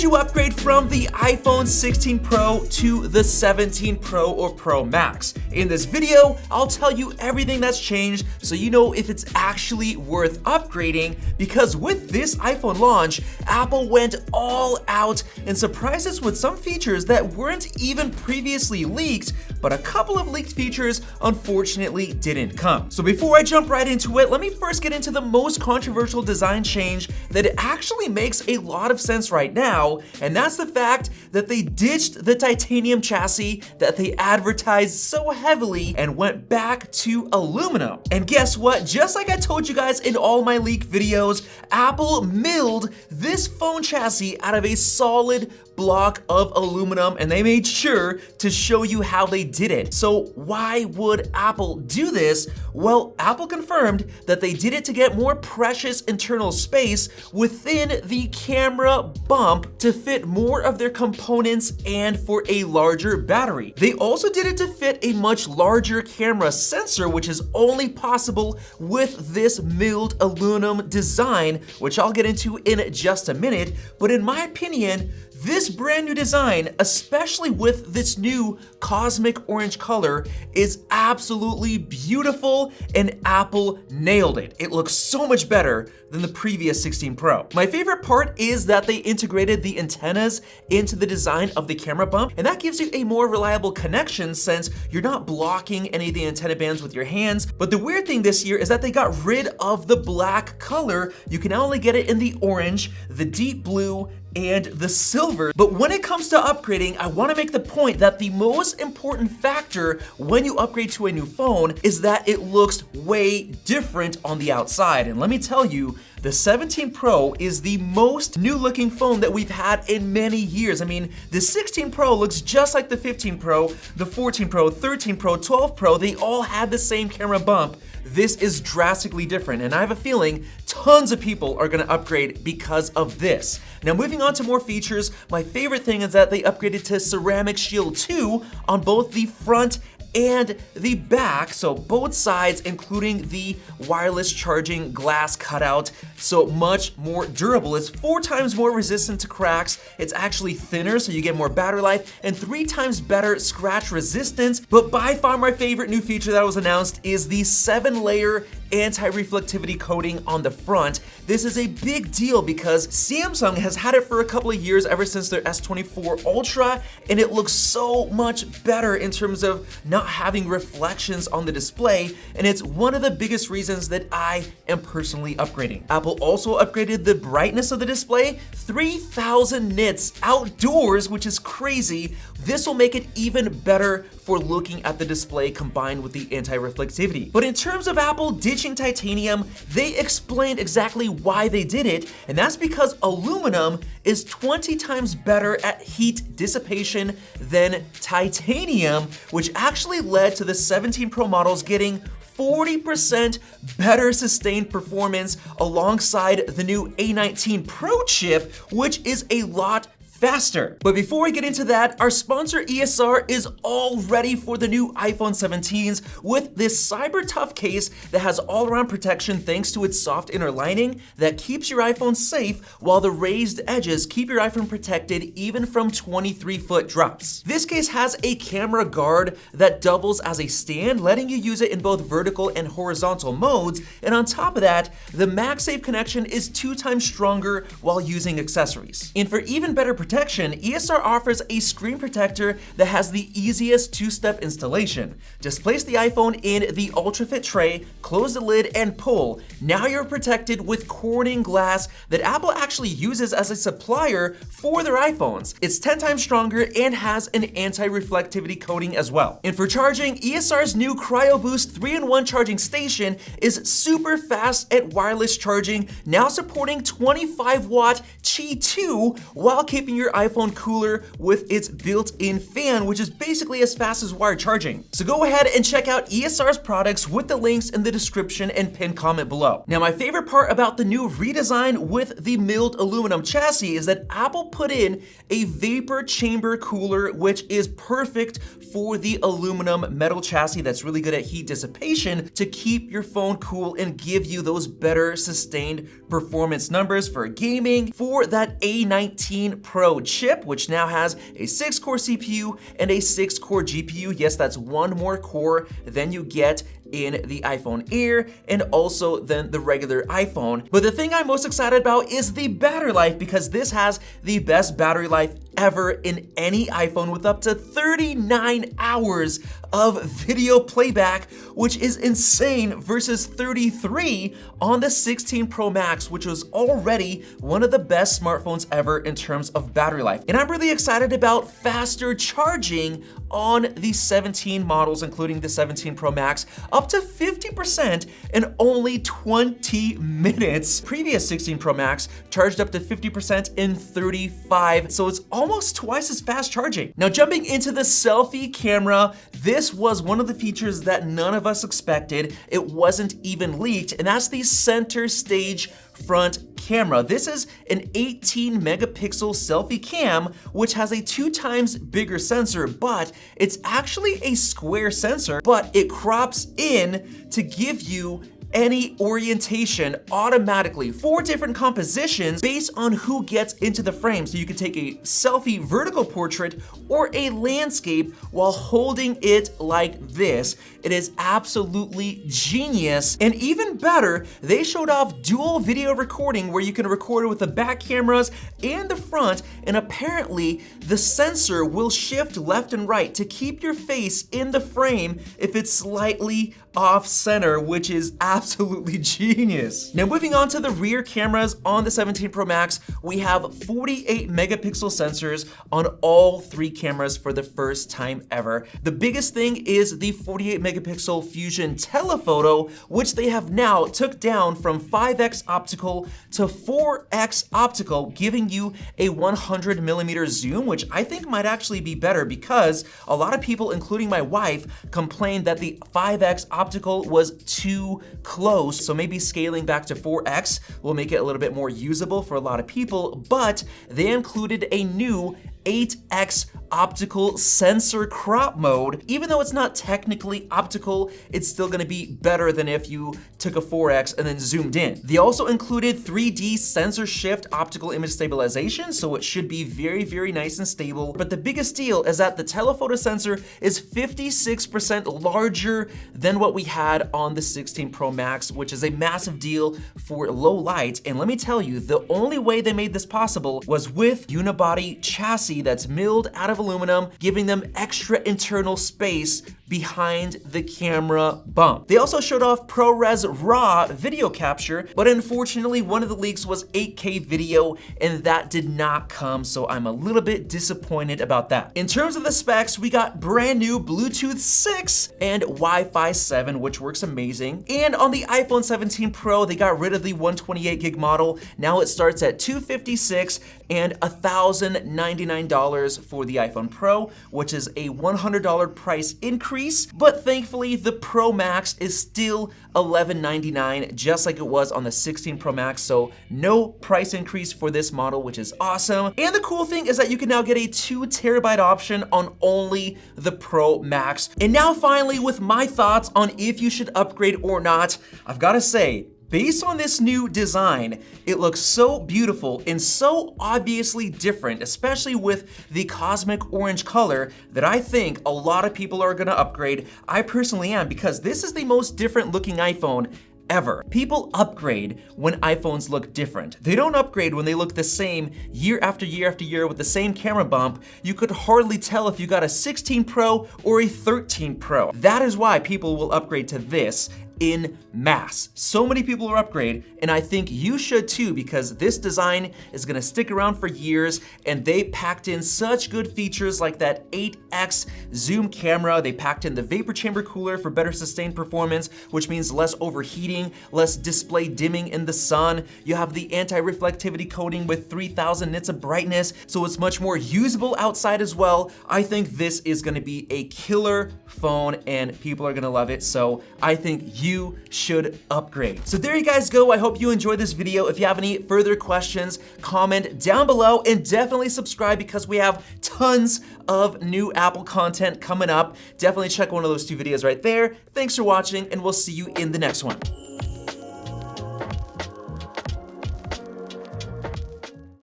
Should you upgrade from the iPhone 16 Pro to the 17 Pro or Pro Max? In this video, I'll tell you everything that's changed so you know if it's actually worth upgrading, because with this iPhone launch, Apple went all out and surprised us with some features that weren't even previously leaked, but a couple of leaked features unfortunately didn't come. So before I jump right into it, let me first get into the most controversial design change that actually makes a lot of sense right now, and that's the fact that they ditched the titanium chassis that they advertised so heavily and went back to aluminum. And guess what? Just like I told you guys in all my leak videos, Apple milled this phone chassis out of a solid block of aluminum, and they made sure to show you how they did it. So why would Apple do this? Well, Apple confirmed that they did it to get more precious internal space within the camera bump to fit more of their components and for a larger battery. They also did it to fit a much larger camera sensor, which is only possible with this milled aluminum design, which I'll get into in just a minute. But in my opinion, this brand new design, especially with this new cosmic orange color, is absolutely beautiful, and Apple nailed it. It looks so much better than the previous 16 Pro. My favorite part is that they integrated the antennas into the design of the camera bump, and that gives you a more reliable connection since you're not blocking any of the antenna bands with your hands. But the weird thing this year is that they got rid of the black color. You can now only get it in the orange, the deep blue, and the silver. But when it comes to upgrading, I want to make the point that the most important factor when you upgrade to a new phone is that it looks way different on the outside. And let me tell you, the 17 Pro is the most new looking phone that we've had in many years. I mean, the 16 Pro looks just like the 15 Pro, the 14 Pro, 13 Pro, 12 Pro, they all had the same camera bump. This is drastically different, and I have a feeling tons of people are gonna upgrade because of this. Now, moving on to more features, my favorite thing is that they upgraded to Ceramic Shield 2 on both the front and the back, so both sides, including the wireless charging glass cutout, so much more durable. It's 4 times more resistant to cracks, it's actually thinner so you get more battery life, and 3 times better scratch resistance. But by far my favorite new feature that was announced is the 7-layer anti-reflectivity coating on the front. This is a big deal because Samsung has had it for a couple of years, ever since their S24 Ultra, and it looks so much better in terms of not having reflections on the display, and it's one of the biggest reasons that I am personally upgrading. Apple also upgraded the brightness of the display, 3000 nits outdoors, which is crazy. This will make it even better for looking at the display combined with the anti-reflectivity. But in terms of Apple ditching titanium, they explained exactly why they did it, and that's because aluminum is 20 times better at heat dissipation than titanium, which actually led to the 17 Pro models getting 40% better sustained performance alongside the new A19 Pro chip, which is a lot faster. But before we get into that, our sponsor ESR is all ready for the new iPhone 17s with this cyber tough case that has all-around protection thanks to its soft inner lining that keeps your iPhone safe, while the raised edges keep your iPhone protected even from 23-foot drops. This case has a camera guard that doubles as a stand, letting you use it in both vertical and horizontal modes, and on top of that, the MagSafe connection is 2 times stronger while using accessories. And for even better protection, ESR offers a screen protector that has the easiest 2-step installation. Just place the iPhone in the UltraFit tray, close the lid, and pull. Now you're protected with Corning glass that Apple actually uses as a supplier for their iPhones. It's 10 times stronger and has an anti-reflectivity coating as well. And for charging, ESR's new CryoBoost 3-in-1 charging station is super fast at wireless charging, now supporting 25-watt Qi 2 while keeping your iPhone cooler with its built-in fan, which is basically as fast as wired charging. So go ahead and check out ESR's products with the links in the description and pinned comment below. Now, my favorite part about the new redesign with the milled aluminum chassis is that Apple put in a vapor chamber cooler, which is perfect for the aluminum metal chassis that's really good at heat dissipation to keep your phone cool and give you those better sustained performance numbers for gaming for that A19 Pro Pro chip, which now has a 6-core CPU and a 6-core GPU. Yes, that's one more core than you get in the iPhone Air and also than the regular iPhone. But the thing I'm most excited about is the battery life, because this has the best battery life ever in any iPhone with up to 39 hours of video playback, which is insane, versus 33 on the 16 Pro Max, which was already one of the best smartphones ever in terms of battery life. And I'm really excited about faster charging on the 17 models, including the 17 Pro Max, up to 50% in only 20 minutes. Previous 16 Pro Max charged up to 50% in 35, so it's almost twice as fast charging. Now, jumping into the selfie camera, this was one of the features that none of us expected. It wasn't even leaked, and that's the center stage front camera. This is an 18 megapixel selfie cam, which has a 2 times bigger sensor, but it's actually a square sensor, but it crops in to give you any orientation automatically. 4 different compositions based on who gets into the frame. So you can take a selfie vertical portrait or a landscape while holding it like this. It is absolutely genius. And even better, they showed off dual video recording where you can record it with the back cameras and the front, and apparently the sensor will shift left and right to keep your face in the frame if it's slightly off center, which is absolutely genius. Now, moving on to the rear cameras on the 17 Pro Max, we have 48 megapixel sensors on all 3 cameras for the first time ever. The biggest thing is the 48 megapixel Fusion telephoto, which they have now took down from 5x optical to 4x optical, giving you a 100 millimeter zoom, which I think might actually be better, because a lot of people, including my wife, complained that the 5x optical was too close. So maybe scaling back to 4x will make it a little bit more usable for a lot of people, but they included a new 8x optical sensor crop mode. Even though it's not technically optical, it's still gonna be better than if you took a 4x and then zoomed in. They also included 3D sensor shift optical image stabilization, so it should be very, very nice and stable. But the biggest deal is that the telephoto sensor is 56% larger than what we had on the 16 Pro Max, which is a massive deal for low light. And let me tell you, the only way they made this possible was with Unibody chassis that's milled out of aluminum, giving them extra internal space behind the camera bump. They also showed off ProRes RAW video capture, but unfortunately one of the leaks was 8K video, and that did not come, so I'm a little bit disappointed about that. In terms of the specs, we got brand new Bluetooth 6 and Wi-Fi 7, which works amazing. And on the iPhone 17 Pro, they got rid of the 128 gig model. Now it starts at $256 and $1,099 for the iPhone Pro, which is a $100 price increase. But thankfully, the Pro Max is still $1,199, just like it was on the 16 Pro Max, so no price increase for this model, which is awesome. And the cool thing is that you can now get a 2 terabyte option on only the Pro Max. And now finally, with my thoughts on if you should upgrade or not, I've gotta say, based on this new design, it looks so beautiful and so obviously different, especially with the cosmic orange color, that I think a lot of people are gonna upgrade. I personally am, because this is the most different looking iPhone ever. People upgrade when iPhones look different. They don't upgrade when they look the same year after year after year with the same camera bump. You could hardly tell if you got a 16 Pro or a 13 Pro. That is why people will upgrade to this in mass. So many people are upgrade, and I think you should too, because this design is gonna stick around for years, and they packed in such good features like that 8x zoom camera. They packed in the vapor chamber cooler for better sustained performance, which means less overheating, less display dimming in the sun. You have the anti-reflectivity coating with 3000 nits of brightness, so it's much more usable outside as well. I think this is gonna be a killer phone, and people are gonna love it, so I think you should upgrade. So there you guys go. I hope you enjoyed this video. If you have any further questions, comment down below, and definitely subscribe, because we have tons of new Apple content coming up. Definitely check one of those 2 videos right there. Thanks for watching, and we'll see you in the next one.